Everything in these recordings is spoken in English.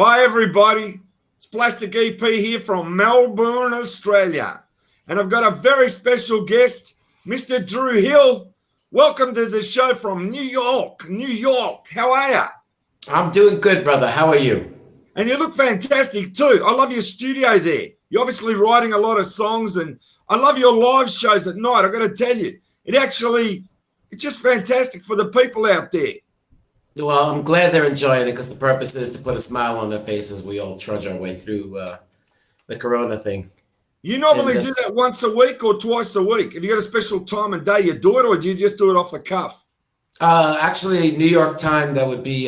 Hi, everybody. It's Plastic EP here from Melbourne, Australia. And I've got a very special guest, Mr. Drew Hill. Welcome to the show from New York. New York. How are you? I'm doing good, brother. How are you? And you look fantastic too. I love your studio there. You're obviously writing a lot of songs, and I love your live shows at night. I've got to tell you, it's just fantastic for the people out there. Well, I'm glad they're enjoying it because the purpose is to put a smile on their faces. We all trudge our way through the Corona thing. You normally do that once a week or twice a week? If you got a special time and day, you do it, or do you just do it off the cuff? Actually, New York time, that would be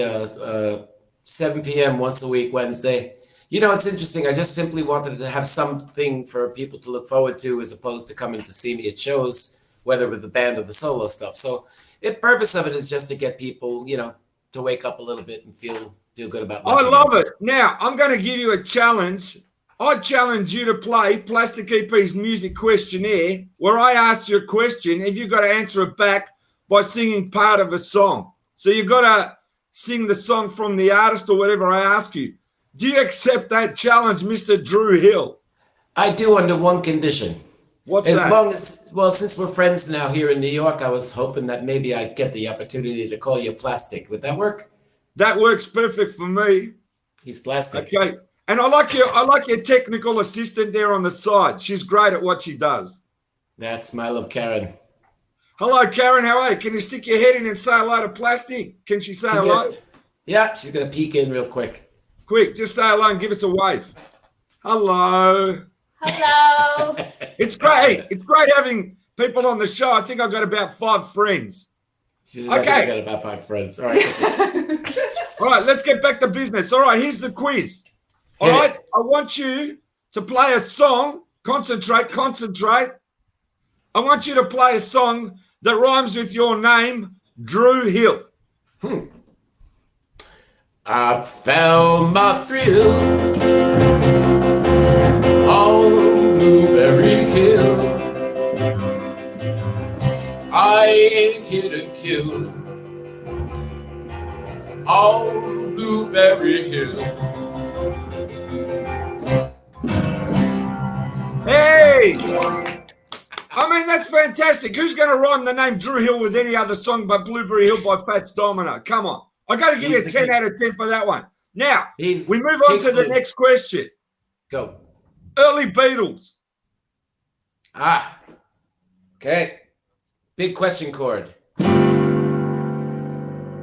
7 p.m. once a week, Wednesday. You know, it's interesting. I just simply wanted to have something for people to look forward to as opposed to coming to see me at shows, whether with the band or the solo stuff. So the purpose of it is just to get people, to wake up a little bit and feel good about life. I love it. Now, I'm going to give you a challenge. I challenge you to play Plastic EP's music questionnaire, where I ask you a question, and you've got to answer it back by singing part of a song. So you've got to sing the song from the artist or whatever I ask you. Do you accept that challenge, Mr. Drew Hill? I do, under one condition. What's that? As long as, well, since we're friends now here in New York, I was hoping that maybe I'd get the opportunity to call you Plastic. Would that work? That works perfect for me. He's Plastic. Okay. And I like your technical assistant there on the side. She's great at what she does. That's my love, Karen. Hello, Karen. How are you? Can you stick your head in and say hello to Plastic? Can she say hello? Yeah, she's going to peek in real quick. Quick, just say hello and give us a wave. Hello. Hello. It's great. It's great having people on the show. I think I've got about 5 friends. She's okay. I've got about 5 friends. All right. All right, let's get back to business. All right, here's the quiz. All right, I want you to play a song. Concentrate. I want you to play a song that rhymes with your name, Drew Hill. I found my thrill on Blueberry Hill. I ain't here to kill on Blueberry Hill. Hey! I mean, that's fantastic. Who's going to rhyme the name Drew Hill with any other song but Blueberry Hill by Fats Domino? Come on. I got to give you a 10 out of 10 for that one. Now, we move on to the next question. Go. Early Beatles. Okay. Big question chord.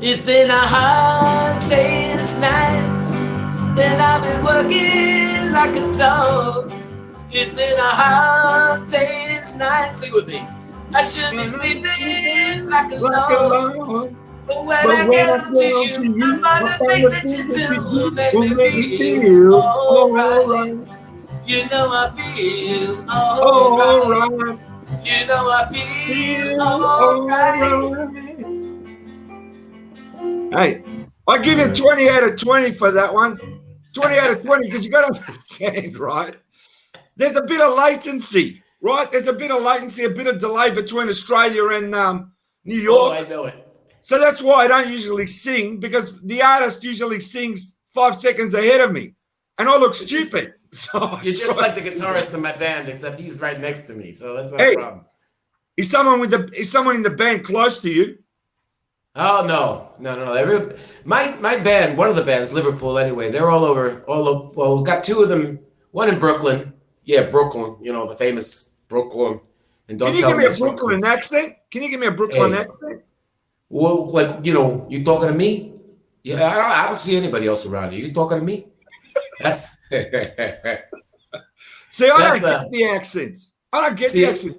It's been a hard day's night, and I've been working like a dog. It's been a hard day's night. Sing with me. I should be sleeping like a log. But when I get up to you, I find the things that you do make me feel alright. You know I feel alright. You know I feel alright. Hey, I give you 20 out of 20 for that one. 20 out of 20 because you got to understand, right? There's a bit of latency, right? There's a bit of latency, a bit of delay between Australia and New York. Oh, I know it. So that's why I don't usually sing, because the artist usually sings 5 seconds ahead of me, and I look stupid. So you're just like the guitarist in my band, except he's right next to me, so that's not a problem. Is someone in the band close to you? Oh no. My band, one of the bands, Liverpool anyway, they're all over. Well, got 2 of them. One in Brooklyn. Yeah, Brooklyn. You know, the famous Brooklyn. And Can you give me a Brooklyn accent? Can you give me a Brooklyn accent? Well, like, you talking to me? Yeah, I don't see anybody else around you. You talking to me? That's. See, I don't get the accents. The accent.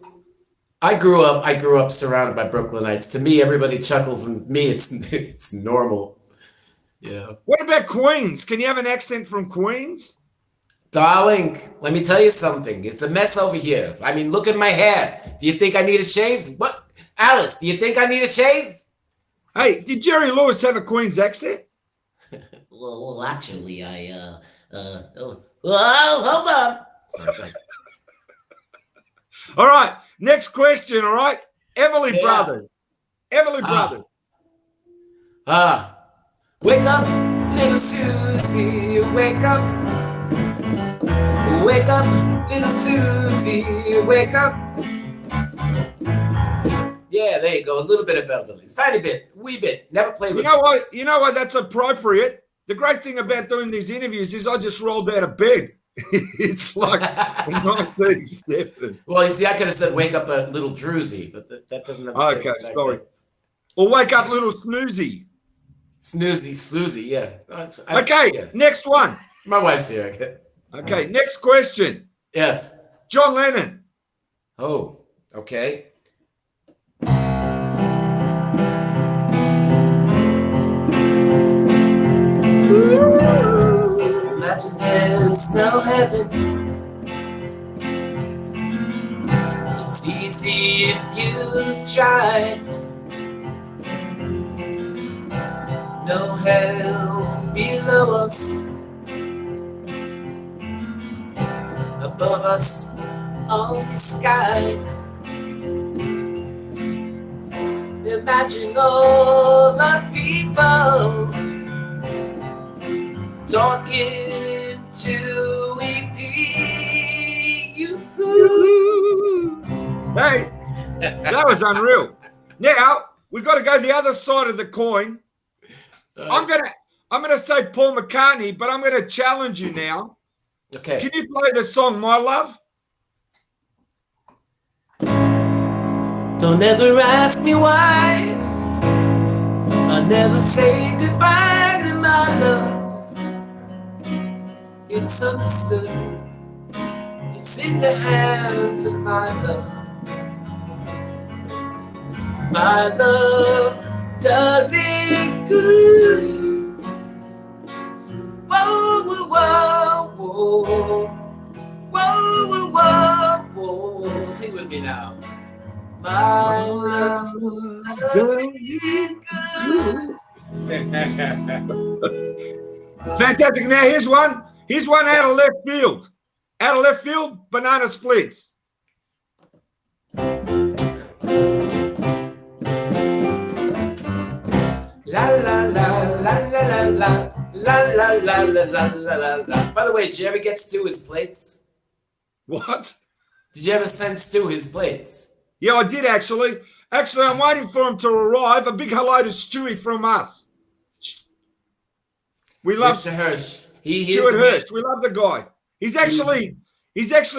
I grew up surrounded by Brooklynites. To me, everybody chuckles, and me, it's normal. Yeah. What about Queens? Can you have an accent from Queens? Darling, let me tell you something. It's a mess over here. I mean, look at my hair. Do you think I need a shave? What? Alice, do you think I need a shave? Hey, did Jerry Lewis have a Queens accent? Well, actually, hold on. Sorry, all right, next question, all right? Everly Brothers. Wake up, little Susie, wake up. Wake up, little Susie, wake up. Yeah, there you go. A little bit of elderly. Tiny bit, wee bit. Never played with You know what? That's appropriate. The great thing about doing these interviews is I just rolled out of bed. It's like 9:37. Well, you see, I could have said wake up a little Druzy, but that doesn't have the same Okay, effect. sorry. Or wake up little snoozy. Snoozy, sloozy, yeah. Okay, yes. Next one. My wife's here. Okay, next question. Yes. John Lennon. Oh, okay. Imagine there's no heaven. It's easy if you try. No hell below us. Above us, only skies. Imagine all the people talking to EP. Hey, that was unreal. Now we've got to go the other side of the coin. I'm gonna say Paul McCartney, but I'm gonna challenge you now. Okay. Can you play the song My Love? Don't ever ask me why. I never say goodbye to my love. It's understood. It's in the hands of my love. My love does it good. Whoa, whoa, whoa, whoa. Whoa, whoa, whoa, whoa. Sing with me now. My love does it good. Fantastic. Now here's one. Here's one out of left field. Out of left field, Banana Splits. La la la la la la la la la la la la la la. By the way, did you ever get Stu his plates? What? Did you ever send Stu his plates? Yeah, I did actually. Actually, I'm waiting for him to arrive. A big hello to Stewie from us. We love Mr. Hirsch. He Stuart is Hirsch. We love the guy. He's actually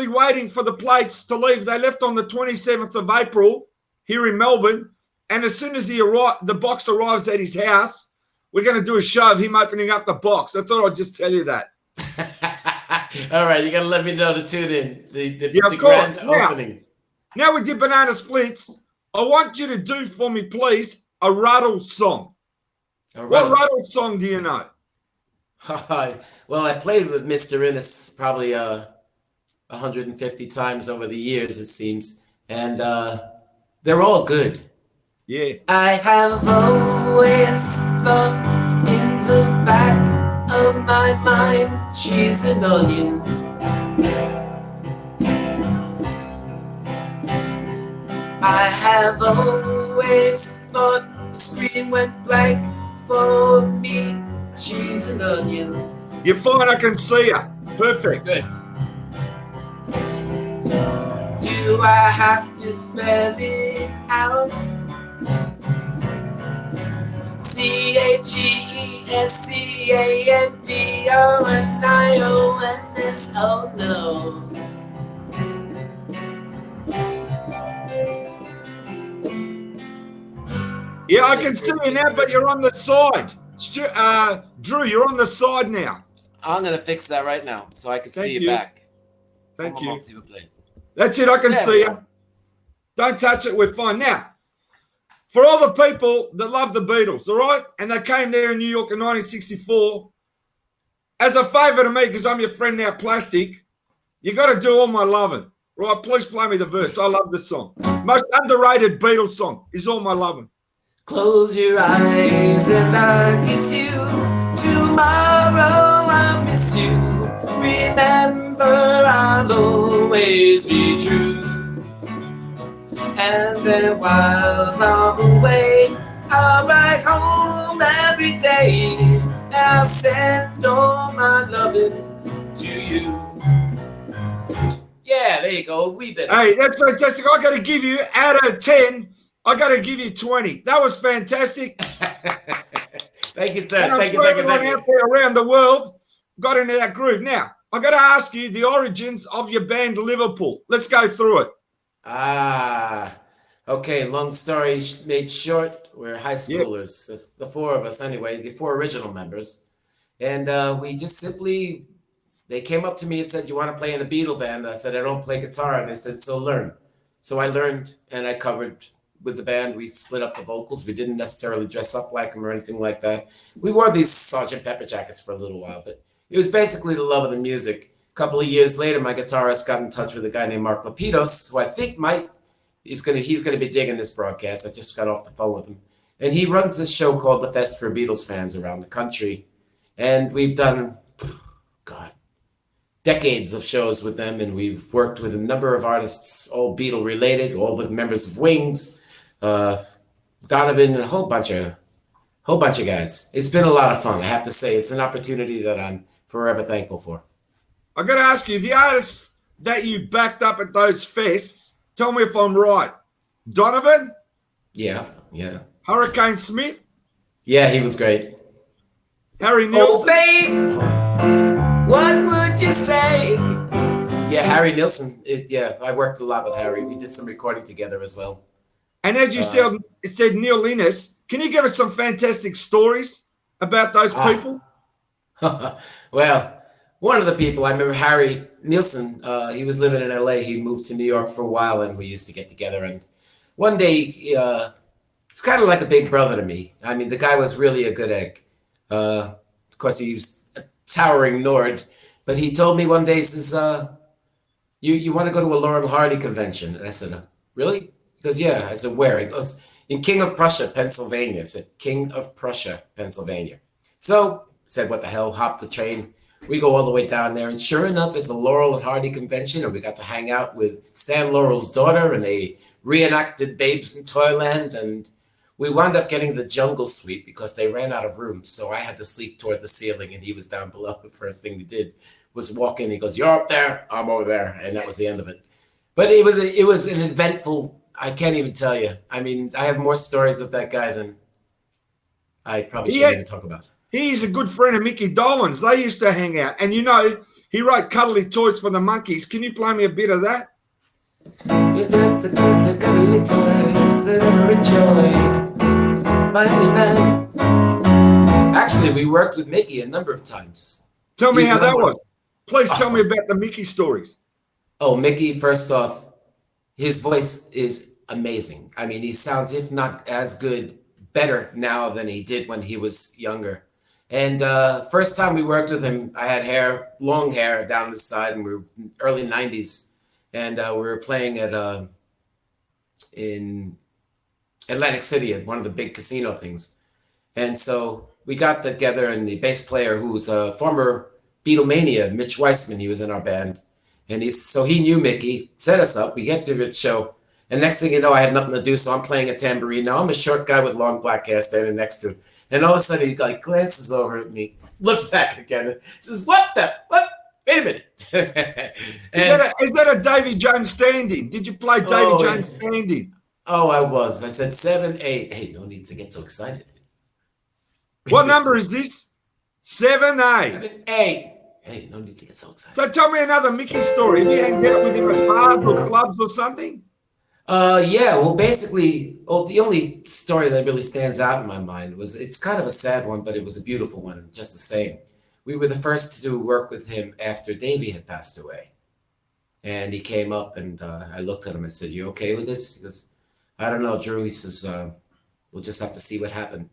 waiting for the plates to leave. They left on the 27th of April here in Melbourne. And as soon as the box arrives at his house, we're going to do a show of him opening up the box. I thought I'd just tell you that. All right, you got to let me know to tune in. The course. grand opening. Now we did Banana Splits. I want you to do for me, please, a Ruddle song. What Ruddle song do you know? Well, I played with Mr. Innes probably 150 times over the years, it seems. And they're all good. Yeah. I have always thought in the back of my mind, cheese and onions. I have always thought the screen went blank for me, cheese and onions. You're fine, I can see you. Perfect. Good. Do I have to spell it out? CHEESCANDONIONS. Oh no. Yeah, I can see you now, but you're on the side. Drew, you're on the side now. I'm going to fix that right now so I can see you back. Thank you. That's it, I can see you. Don't touch it, we're fine. Now, for all the people that love the Beatles, all right, and they came there in New York in 1964, as a favour to me, because I'm your friend now, Plastic, you got to do All My Lovin'. Right, please play me the verse. I love this song. Most underrated Beatles song is All My Lovin'. Close your eyes and I kiss you. Tomorrow I'll miss you. Remember, I'll always be true. And then while I'm away, I'll write home every day. and I'll send all my loving to you. Yeah, there you go. We been. Hey, that's fantastic. I got to give you, out of 10, I got to give you 20. That was fantastic. Thank you, sir. And I'm Thank you, sure thank you, everyone thank you. out there around the world got into that groove. Now, I got to ask you the origins of your band Liverpool. Let's go through it. Okay, long story made short, we're high Yep. schoolers, the four of us anyway, the four original members. And we just simply, they came up to me and said, "You want to play in a Beatle band?" I said, "I don't play guitar." And they said, "So learn." So I learned and I covered with the band. We split up the vocals. We didn't necessarily dress up like them or anything like that. We wore these Sergeant Pepper jackets for a little while, but it was basically the love of the music. A couple of years later, my guitarist got in touch with a guy named Mark Lapidos, who I think he's gonna be digging this broadcast. I just got off the phone with him, and he runs this show called the Fest for Beatles fans around the country, and we've done, God, decades of shows with them, and we've worked with a number of artists, all Beatle related, all the members of Wings, Donovan, and a whole bunch of guys. It's been a lot of fun. I have to say, it's an opportunity that I'm forever thankful for. I got to ask you, the artists that you backed up at those fests, tell me if I'm right. Donovan? Yeah. Hurricane Smith? Yeah, he was great. Harry Oh, Nilsson? babe, what would you say? Yeah, Harry Nilsson. I worked a lot with Harry. We did some recording together as well. And as you said, Neil Innes, can you give us some fantastic stories about those people? Well, one of the people, I remember Harry Nilsson, he was living in LA. He moved to New York for a while, and we used to get together. And one day, it's kind of like a big brother to me. I mean, the guy was really a good egg. Of course, he was a towering Nord, but he told me one day, he says, you want to go to a Laurel and Hardy convention? And I said, really? He goes, yeah. I said, where? He goes, in King of Prussia, Pennsylvania. I said, King of Prussia, Pennsylvania. So I said, what the hell? Hopped the train. We go all the way down there, and sure enough, it's a Laurel and Hardy convention, and we got to hang out with Stan Laurel's daughter, and they reenacted Babes in Toyland, and we wound up getting the jungle suite because they ran out of rooms, so I had to sleep toward the ceiling, and he was down below. The first thing we did was walk in. He goes, "You're up there, I'm over there," and that was the end of it. But it was an eventful. I can't even tell you. I mean, I have more stories of that guy than I probably shouldn't even talk about. He's a good friend of Mickey Dolenz. They used to hang out. And, he wrote Cuddly Toys for the Monkeys. Can you play me a bit of that? You're just a good cuddly toy that ever enjoyed by any man. Actually, we worked with Mickey a number of times. Tell me how that was. Please tell me about the Mickey stories. Oh, Mickey, first off, his voice is amazing. I mean, he sounds, if not as good, better now than he did when he was younger. And first time we worked with him, I had long hair down the side, and we were early 90s. And we were playing in Atlantic City at one of the big casino things. And so we got together, and the bass player, who was a former Beatlemania, Mitch Weissman, he was in our band. And he knew Mickey, set us up. We get to the show. And next thing you know, I had nothing to do, so I'm playing a tambourine. Now I'm a short guy with long black hair standing next to him. And all of a sudden, he glances over at me, looks back again, and says, "What? Wait a minute." Is that a Davy Jones stand-in? Did you play Davy Jones stand-in? Oh, I was. I said 7, 8. Hey, no need to get so excited. What number is this? 7, 8. 7, 8. Hey, no need to get so excited. So tell me another Mickey story. Have you hanged out with him at bars or clubs or something? Yeah, well, basically, the only story that really stands out in my mind it's kind of a sad one, but it was a beautiful one, just the same. We were the first to work with him after Davey had passed away. And he came up, and I looked at him and said, "You okay with this?" He goes, "I don't know, Drew." He says, "We'll just have to see what happened."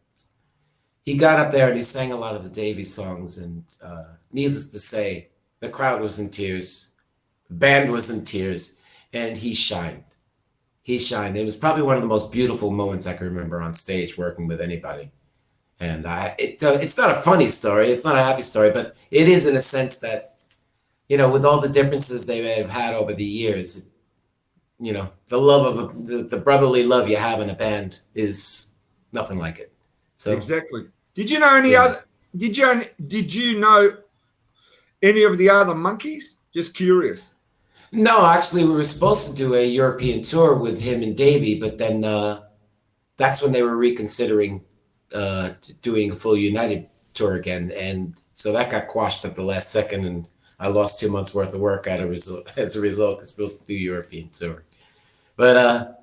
He got up there and he sang a lot of the Davey songs, and needless to say, the crowd was in tears, the band was in tears, and he shined. He shined. It was probably one of the most beautiful moments I can remember on stage working with anybody. And it's not a funny story, it's not a happy story, but it is in a sense that, with all the differences they may have had over the years, the love of the brotherly love you have in a band is nothing like it. So exactly. Did you know any other? did you know any of the other monkeys? Just curious. No, actually, we were supposed to do a European tour with him and Davey, but then that's when they were reconsidering doing a full United tour again, and so that got quashed at the last second, and I lost 2 months worth of work as a result. Because supposed to do European tour, but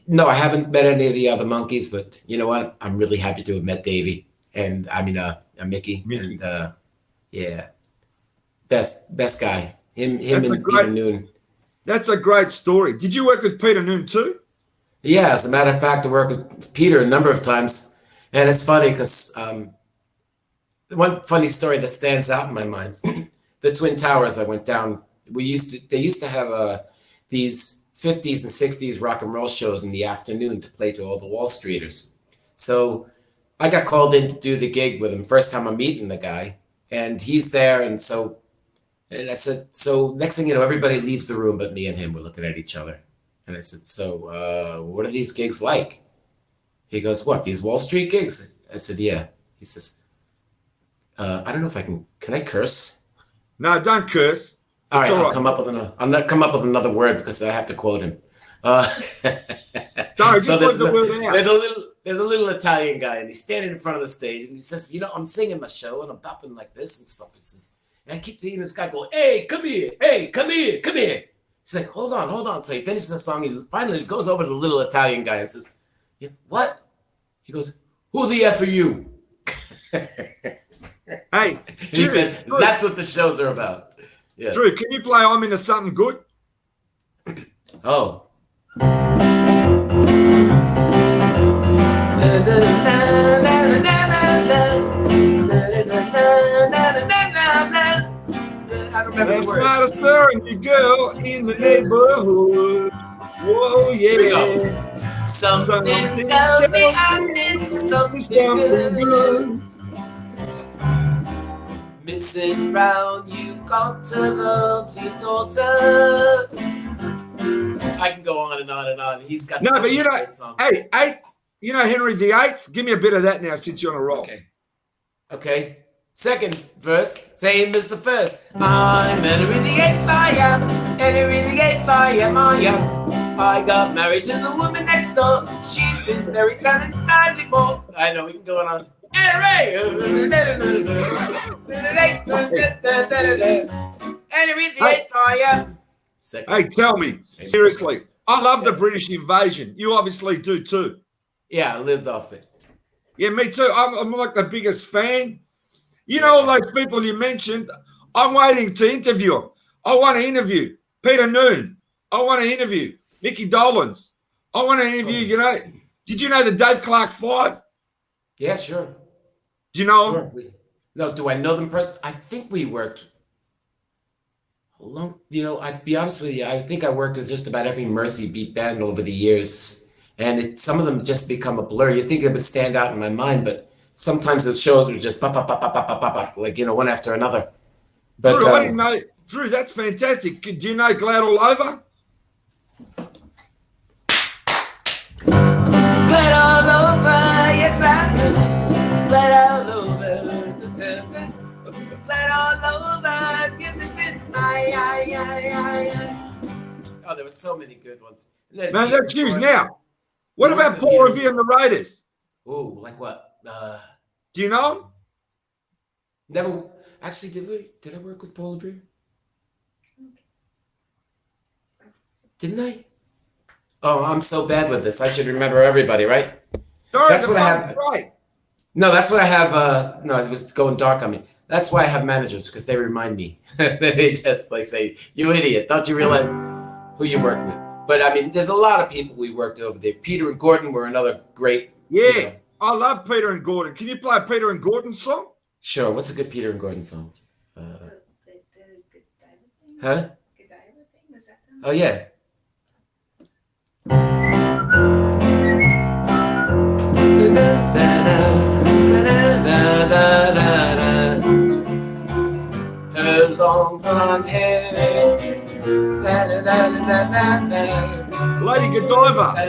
no, I haven't met any of the other monkeys. But you know what? I'm really happy to have met Davey, and I mean Mickey, and yeah, best guy. Him and Peter Noon. That's a great story. Did you work with Peter Noon too? Yeah, as a matter of fact, I worked with Peter a number of times, and it's funny because one funny story that stands out in my mind: the Twin Towers. I went down. They used to have these 50s and 60s rock and roll shows in the afternoon to play to all the Wall Streeters. So I got called in to do the gig with him. First time I'm meeting the guy, and he's there, and I said, so next thing you know, everybody leaves the room but me and him. We're looking at each other. And I said, so what are these gigs like? He goes, what, these Wall Street gigs? I said, yeah. He says, I don't know if can I curse? No, don't curse. All right, I'll come up with another word because I have to quote him. Sorry, so just the word out. There's a little Italian guy, and he's standing in front of the stage, and he says, you know, I'm singing my show, and I'm bopping like this and stuff. He says, and I keep seeing this guy go, hey, come here. Hey, come here. Come here. He's like, hold on. So he finishes the song. He finally goes over to the little Italian guy and says, yeah, what? He goes, who the F are you? Hey. He said, that's what the shows are about. Yes. Drew, can you play I'm Into Something Good? Oh. I don't remember That's the words. not a stirring girl in the neighborhood. Whoa, yeah. Something tells me I'm into something good. Mrs. Brown, you got a lovely daughter. I can go on and on and on. He's got no, but you know, great songs. hey, you know Henry VIII? Give me a bit of that now since you're on a roll. Okay. Second verse, same as the first. I'm entering the 8th I am, entering the 8th I am. I got married to the woman next door. She's been married 10 times before. I know, we can go on. Entering the 8th I am. Hey, tell me, seriously, I love the British invasion. You obviously do too. Yeah, I lived off it. Yeah, me too. I'm like the biggest fan. You know all those people you mentioned, I'm waiting to interview them. I want to interview Peter Noon. I want to interview Mickey Dolenz. I want to interview, did you know the Dave Clark 5? Yeah, sure. Do you know them? No, do I know them personally? I think we worked I'd be honest with you, I think I worked with just about every Mercy beat band over the years. And some of them just become a blur. You think it would stand out in my mind, but sometimes the shows were just pop, like, one after another. But, Drew, I didn't know. Drew, that's fantastic. Do you know Glad All Over? Glad all over, yes I do. Glad all over. Glad all over. Oh, there were so many good ones. Man, that's huge. Now, what about Paul Revere and the Raiders? Oh, like what? Do you know him? Never. Actually, did I work with Paul Revere? Didn't I? Oh, I'm so bad with this. I should remember everybody, right? Sorry, that's what I have. Right. No, that's what I have. No, it was going dark on me. That's why I have managers, because they remind me. They just say, "You idiot! Don't you realize who you work with?" But I mean, there's a lot of people we worked over there. Peter and Gordon were another great. Yeah, I love Peter and Gordon. Can you play a Peter and Gordon song? Sure. What's a good Peter and Gordon song? The Good Diver thing? Huh? Good Diver thing? Was that the Oh, yeah. Her long blonde hair. Lady Godiva. I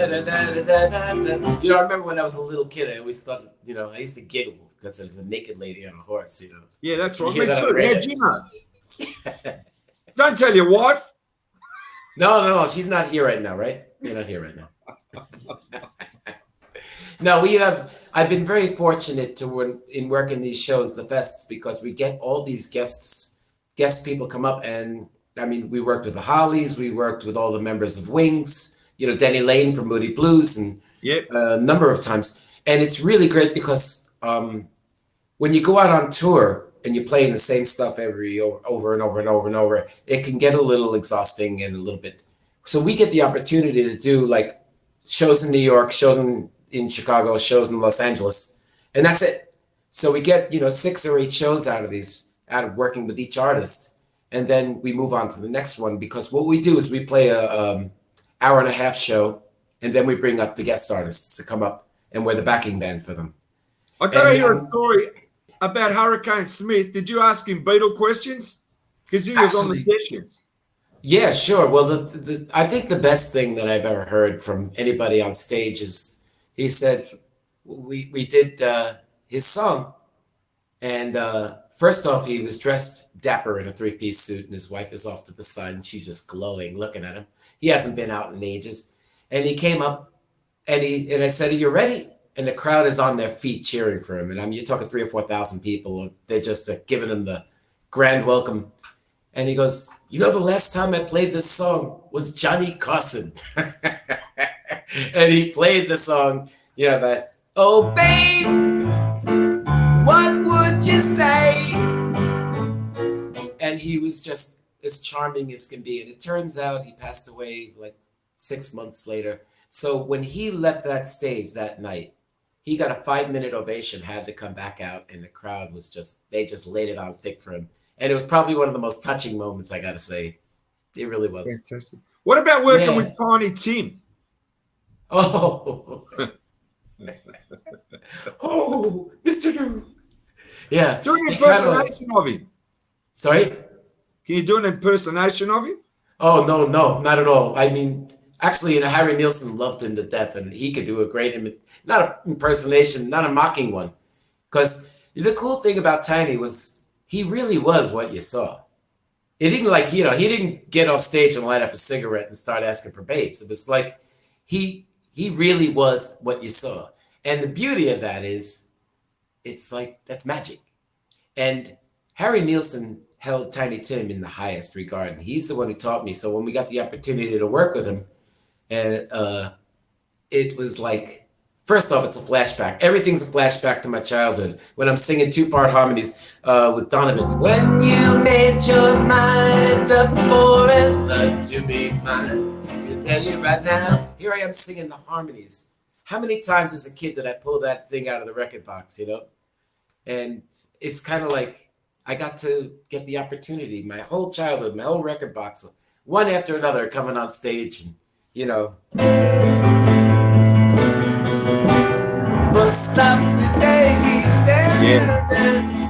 remember when I was a little kid, I always thought, I used to giggle because there's a naked lady on a horse, you know. Yeah, that's right. You Me hear that on too. the radio? How'd you know? Don't tell your wife. No, she's not here right now, right? You're not here right now. No, I've been very fortunate to in working these shows, the fests, because we get all these guest people come up, and I mean, we worked with the Hollies, we worked with all the members of Wings, you know, Denny Lane from Moody Blues, and Yep. a number of times. And it's really great because when you go out on tour and you're playing the same stuff over and over, it can get a little exhausting and a little bit. So we get the opportunity to do like shows in New York, shows in Chicago, shows in Los Angeles, and that's it. So we get, you know, 6 or 8 shows out of working with each artist, and then we move on to the next one, because what we do is we play a hour and a half show, and then we bring up the guest artists to come up, and we're the backing band for them. I gotta hear a story about Hurricane Smith. Did you ask him Beatle questions? Because he was on the sessions. Yeah, sure. Well, I think the best thing that I've ever heard from anybody on stage is he said we did his song, and first off, he was dressed dapper in a 3-piece suit, and his wife is off to the side, and she's just glowing, looking at him. He hasn't been out in ages, and he came up, and I said, "Are you ready?" And the crowd is on their feet cheering for him, and I mean, you're talking 3,000 or 4,000 people. They're just giving him the grand welcome. And he goes, "You know, the last time I played this song was Johnny Carson." And he played the song, you know, that, "Oh, babe, what would you say?" And he was just as charming as can be. And it turns out he passed away like 6 months later. So when he left that stage that night, he got a 5-minute ovation, had to come back out, and the crowd was they just laid it on thick for him. And it was probably one of the most touching moments, I got to say. It really was. Fantastic. What about working with Tiny Tim? Oh. Oh, Mr. Drew. Yeah. Do an impersonation of him. Sorry? Can you do an impersonation of him? Oh, no, not at all. I mean, actually, you know, Harry Nilsson loved him to death, and he could do a great, not an impersonation, not a mocking one. Because the cool thing about Tiny was, he really was what you saw. It didn't like, you know, he didn't get off stage and light up a cigarette and start asking for babes. It was like he really was what you saw. And the beauty of that is, it's like, that's magic. And Harry Nilsson held Tiny Tim in the highest regard. And he's the one who taught me. So when we got the opportunity to work with him, and it was like, first off, it's a flashback. Everything's a flashback to my childhood when I'm singing 2-part harmonies with Donovan. When you made your mind up forever to be mine, I tell you right now, here I am singing the harmonies. How many times as a kid did I pull that thing out of the record box, you know? And it's kind of like I got to get the opportunity, my whole childhood, my whole record box, one after another coming on stage, and, you know. Stop the day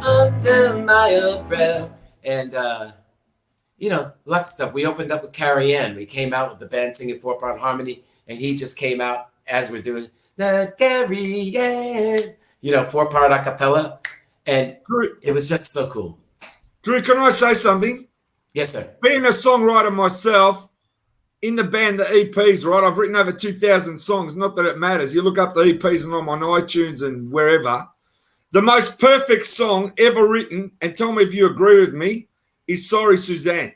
under my umbrella. And you know, lots of stuff. We opened up with Carrie Ann. We came out with the band singing 4-part harmony, and he just came out as we're doing Carrie Ann, you know, 4-part a cappella, and it was just so cool. Drew, can I say something? Yes, sir. Being a songwriter myself, in the band, the EPs, right? I've written over 2,000 songs. Not that it matters. You look up the EPs and I'm on iTunes and wherever. The most perfect song ever written, and tell me if you agree with me, is Sorry Suzanne.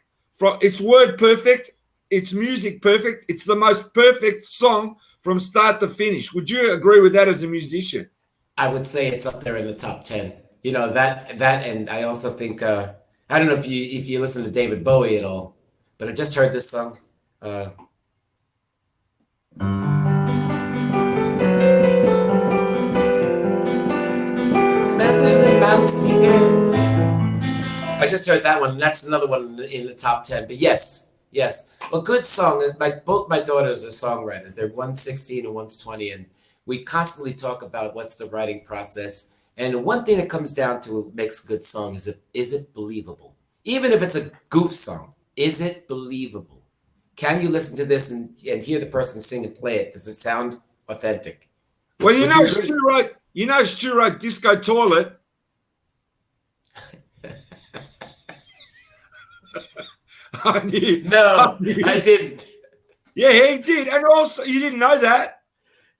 It's word perfect. It's music perfect. It's the most perfect song from start to finish. Would you agree with that as a musician? I would say it's up there in the top 10. You know, that, and I also think, I don't know if you listen to David Bowie at all, but I just heard this song. I just heard that one. That's another one in the top 10. But yes, a good song. Both my daughters are songwriters. They're one's 16 and one's 20, and we constantly talk about what's the writing process. And one thing that comes down to what makes a good song is it believable? Even if it's a goof song, is it believable? Can you listen to this and hear the person sing and play it? Does it sound authentic? Well, you know, Stu You know Stu wrote Disco Toilet? I knew. No, I didn't. Yeah, he did. And also, you didn't know that?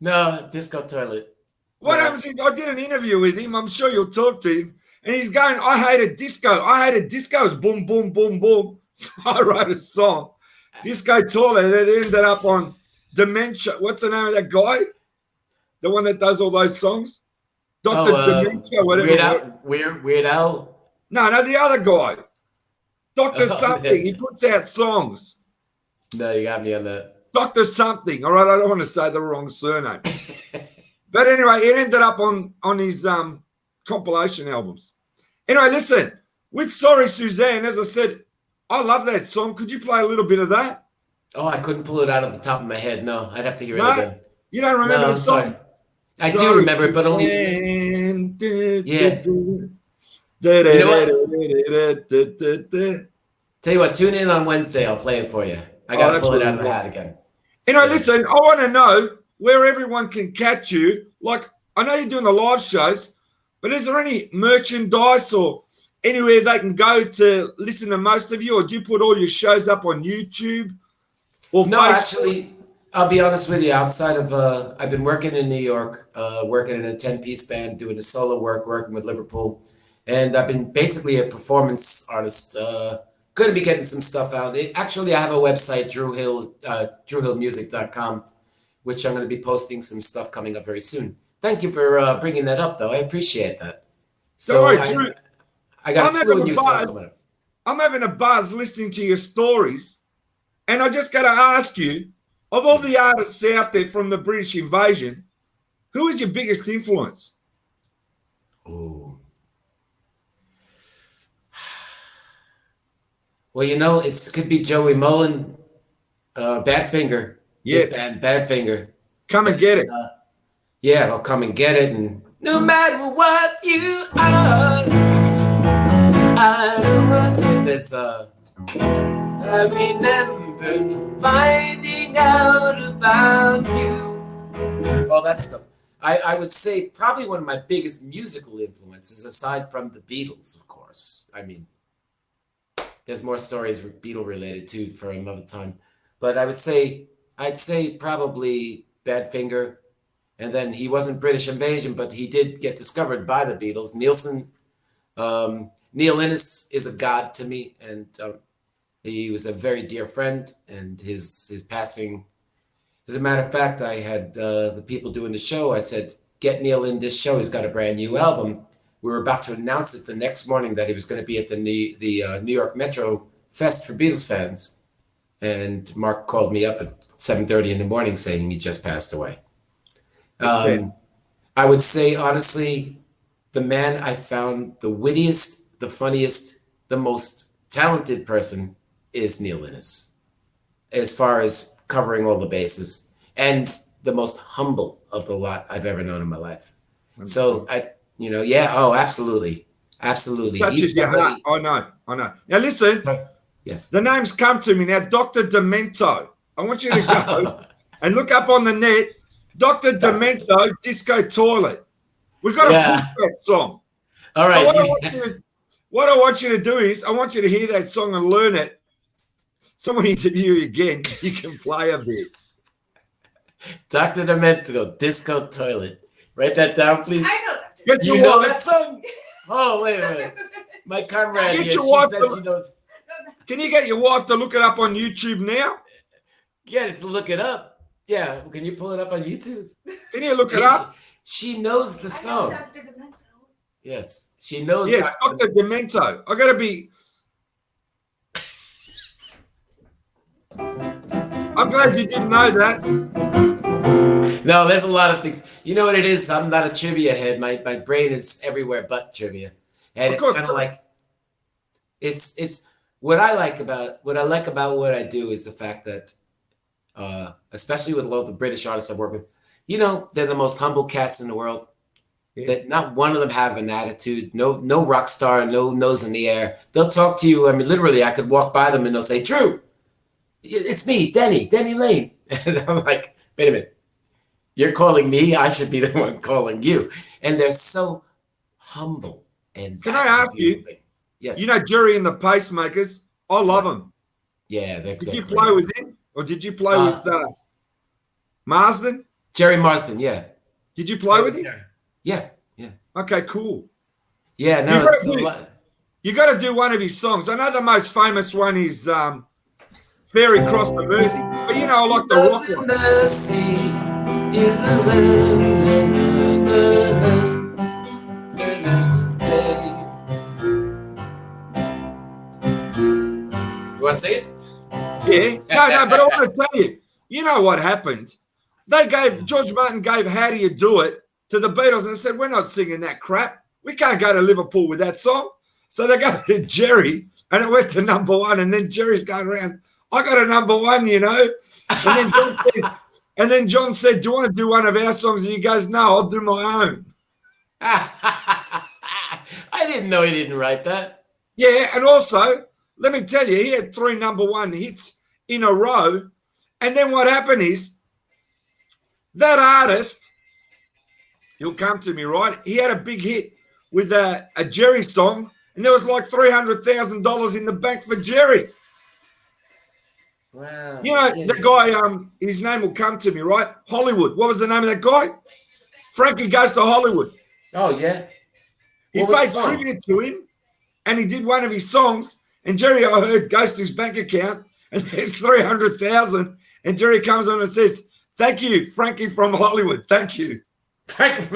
No, Disco Toilet. What No. happens is I did an interview with him. I'm sure you'll talk to him. And he's going, I hated disco. I hated disco. It's boom, boom, boom, boom. So I wrote a song, Disco Toilet. It ended up on Dementia. What's the name of that guy? The one that does all those songs? Dr. Dementia, whatever. Weird Al. No, the other guy. Dr. Oh, something. yeah. He puts out songs. No, you got me on that. Dr. something. All right, I don't want to say the wrong surname. But anyway, it ended up on his compilation albums. Anyway, listen, with Sorry Suzanne, as I said, I love that song. Could you play a little bit of that? Oh, I couldn't pull it out of the top of my head. No, I'd have to hear it No? again. You don't remember No, the I'm song? sorry. I do remember it, but only. Yeah. Tell you what, tune in on Wednesday. I'll play it for you. I got to pull it out of the hat again. Anyway, listen, I want to know where everyone can catch you. Like, I know you're doing the live shows, but is there any merchandise or anywhere they can go to listen to most of you? Or do you put all your shows up on YouTube or No, Facebook? actually, I'll be honest with you. Outside of, I've been working in New York, working in a 10-piece band, doing the solo work, working with Liverpool. And I've been basically a performance artist. Going to be getting some stuff out. Actually, I have a website, drewhillmusic.com, which I'm going to be posting some stuff coming up very soon. Thank you for bringing that up, though. I appreciate that. So Drew, I got a slew of new songs coming up. I'm having a buzz listening to your stories, and I just got to ask you, of all the artists out there from the British invasion, who is your biggest influence? Ooh. Well, you know, it could be Joey Mullen, Badfinger. Yeah. His band, Badfinger. Come and get it. Yeah, I'll come and get it. And no matter what you are, I don't want it. That's I remember finding out about you. All that stuff. I would say probably one of my biggest musical influences, aside from the Beatles, of course. I mean, there's more stories Beatle related too for another time. But I'd say probably Badfinger. And then he wasn't British invasion, but he did get discovered by the Beatles. Nilsson, Neil Innes is a god to me, and he was a very dear friend. And his passing, as a matter of fact, I had the people doing the show. I said, "Get Neil in this show. He's got a brand new album." We were about to announce it the next morning that he was going to be at the New York Metro Fest for Beatles fans, and Mark called me up at 7:30 in the morning saying he just passed away. I would say, honestly, the man I found the wittiest, the funniest, the most talented person is Neil Innes, as far as covering all the bases, and the most humble of the lot I've ever known in my life. So absolutely. Touches your heart. I know. Now listen, Yes. the names come to me now. Dr. Demento. I want you to go and look up on the net, Dr. Demento, Disco Toilet. We've got to push that song. All right. So what I want you to do is I want you to hear that song and learn it. Someone interview you again. You can play a bit. Dr. Demento, Disco Toilet. Write that down, please. I know that. Get You your know wife- that song? Oh, wait a minute. My comrade Get here, your she wife says to- she knows. Can you get your wife to look it up on YouTube now? Get it to look it up. Yeah, can you pull it up on YouTube? Can you look it up? She knows the I know song. Dr. Demento. Yes, she knows. Yeah, Dr. Demento. I got to be. I'm glad you didn't know that. No, there's a lot of things. You know what it is? I'm not a trivia head. My brain is everywhere but trivia, and Of it's course. kind of like it's what I like about what I do is the fact that, especially with a lot of the British artists I work with, you know, they're the most humble cats in the world. Yeah. That not one of them have an attitude. No rock star. No nose in the air. They'll talk to you. I mean, literally, I could walk by them and they'll say, "Drew, it's me, Denny Lane," and I'm like, "Wait a minute. You're calling me. I should be the one calling you. And they're so humble. And Can I that is a ask beautiful you? thing. You Yes. know Jerry and the Pacemakers. I love Yeah. them. Yeah, Did they're you play great. with him, or did you play Uh, with Marsden? Jerry Marsden. Yeah. Did you play Play with with him? Jerry. Yeah. Yeah. Okay, cool. Yeah. You No, got it's to a do. lot. You got to do one of his songs. I know the most famous one is "Ferry Cross the Mersey," but you know I like the rock Nothing one. the sea is the You want to say it? Yeah, no, but I want to tell you. You know what happened? George Martin gave "How Do You Do It" to the Beatles, and they said, "We're not singing that crap. We can't go to Liverpool with that song." So they go to Jerry, and it went to number one. And then Jerry's going around, "I got a number one, you know." And then John said, "Do you want to do one of our songs?" And he goes, "No, I'll do my own." I didn't know he didn't write that. Yeah, and also, let me tell you, he had 3 number one hits in a row. And then what happened is that artist, he'll come to me, right? He had a big hit with a Jerry song, and there was like $300,000 in the bank for Jerry. Wow. You know, Yeah. the guy, his name will come to me, right? Hollywood. What was the name of that guy? Frankie Goes to Hollywood. Oh, yeah. He What was paid the song? tribute to him, and he did one of his songs. And Jerry, I heard, goes to his bank account, and there's 300,000. And Jerry comes on and says, "Thank you, Frankie from Hollywood. Thank you." She's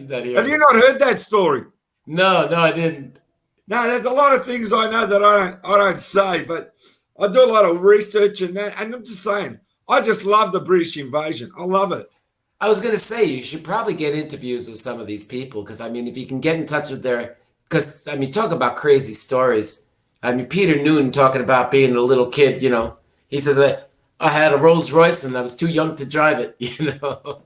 not here. Have you not heard that story? No, I didn't. No, there's a lot of things I know that I don't say, but I do a lot of research and that. And I'm just saying, I just love the British invasion. I love it. I was going to say, you should probably get interviews with some of these people because, I mean, if you can get in touch with because, I mean, talk about crazy stories. I mean, Peter Noon talking about being a little kid, you know, he says, I had a Rolls Royce and I was too young to drive it, you know.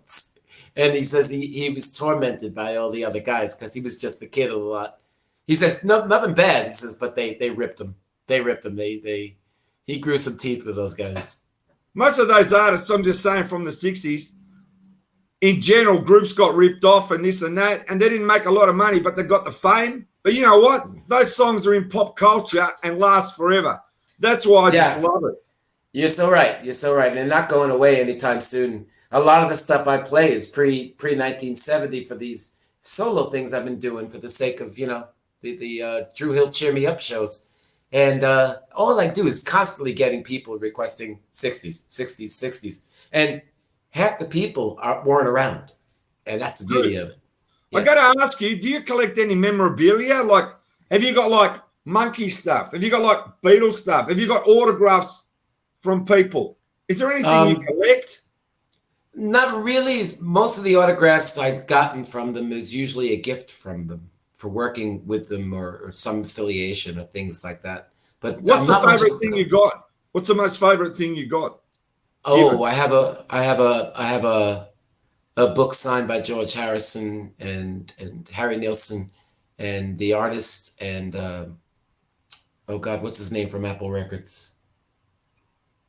And he says he was tormented by all the other guys because he was just a kid a lot. He says, no, nothing bad. He says, but they ripped him. They ripped him. He grew some teeth with those guys. Most of those artists, I'm just saying, from the 60s, in general, groups got ripped off and this and that, and they didn't make a lot of money, but they got the fame. But you know what? Those songs are in pop culture and last forever. That's why I just love it. You're so right. You're so right. And they're not going away anytime soon. A lot of the stuff I play is pre 1970 for these solo things I've been doing for the sake of, you know, the Drew Hill Cheer Me Up shows. And all I do is constantly getting people requesting 60s. And half the people weren't around. And that's the beauty of it. Yes. I got to ask you, do you collect any memorabilia? Like, have you got like Monkey stuff? Have you got like Beatles stuff? Have you got autographs from people? Is there anything you collect? Not really. Most of the autographs I've gotten from them is usually a gift from them for working with them or some affiliation or things like that. But what's the favorite thing you got? What's the most favorite thing you got? Oh, I have a book signed by George Harrison and Harry Nilsson and the artist and oh God, what's his name from Apple Records?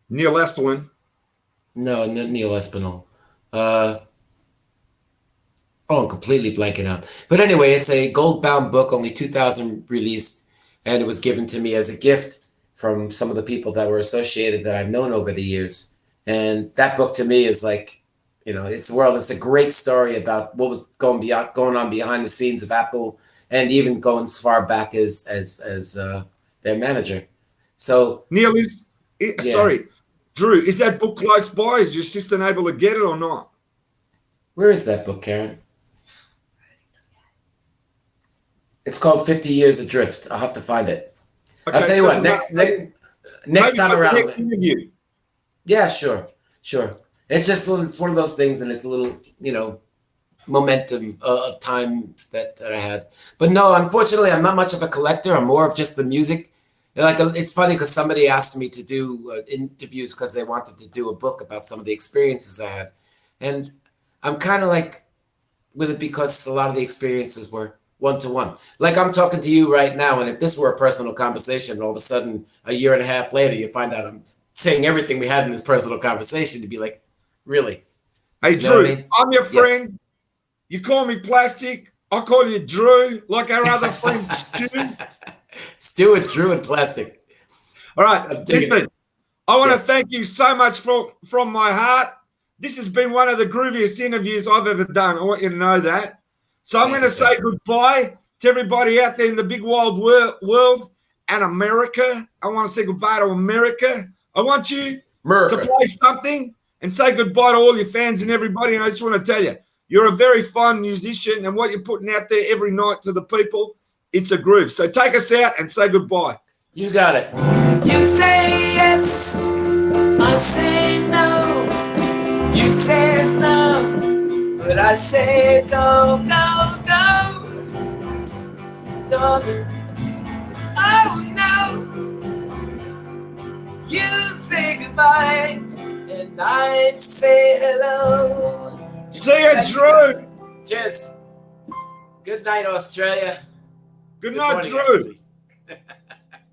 Neil Aspelin. No, not Neil Espinal. I'm completely blanking out. But anyway, it's a gold-bound book, only 2,000 released, and it was given to me as a gift from some of the people that were associated that I've known over the years. And that book to me is like, you know, it's the world. It's a great story about what was going on behind the scenes of Apple, and even going as far back as their manager. So Neil sorry, Drew, is that book close by? Is your assistant able to get it or not? Where is that book, Karen? It's called 50 Years Adrift. I'll have to find it. Okay, I'll tell you what, next time around. Next interview. Yeah, sure. It's just it's one of those things, and it's a little, you know, momentum of time that I had. But no, unfortunately, I'm not much of a collector. I'm more of just the music. Like, it's funny because somebody asked me to do interviews because they wanted to do a book about some of the experiences I had. And I'm kind of like with it because a lot of the experiences were one-to-one. Like, I'm talking to you right now, and if this were a personal conversation, all of a sudden, a year and a half later, you find out I'm saying everything we had in this personal conversation to be like, really? Hey, You know Drew, what I mean? I'm your Yes. friend. You call me Plastic. I call you Drew, like our other friend Stu. Stu with Drew and Plastic. All I'm right, digging listen. I want to Yes. thank you so much from my heart. This has been one of the grooviest interviews I've ever done. I want you to know that. So I'm Thank going to you, sir. say goodbye to everybody out there in the big wild world and America. I want to say goodbye to America. I want you America. to play something and say goodbye to all your fans and everybody. And I just want to tell you, you're a very fine musician, and what you're putting out there every night to the people, it's a groove. So take us out and say goodbye. You got it. You say yes, I say no. You say it's no, but I say go, go, go. Darling, oh no. You say goodbye, and I say hello. See you, Thank you, Drew. guys. Cheers. Good night, Australia. Good night, morning, Drew. actually.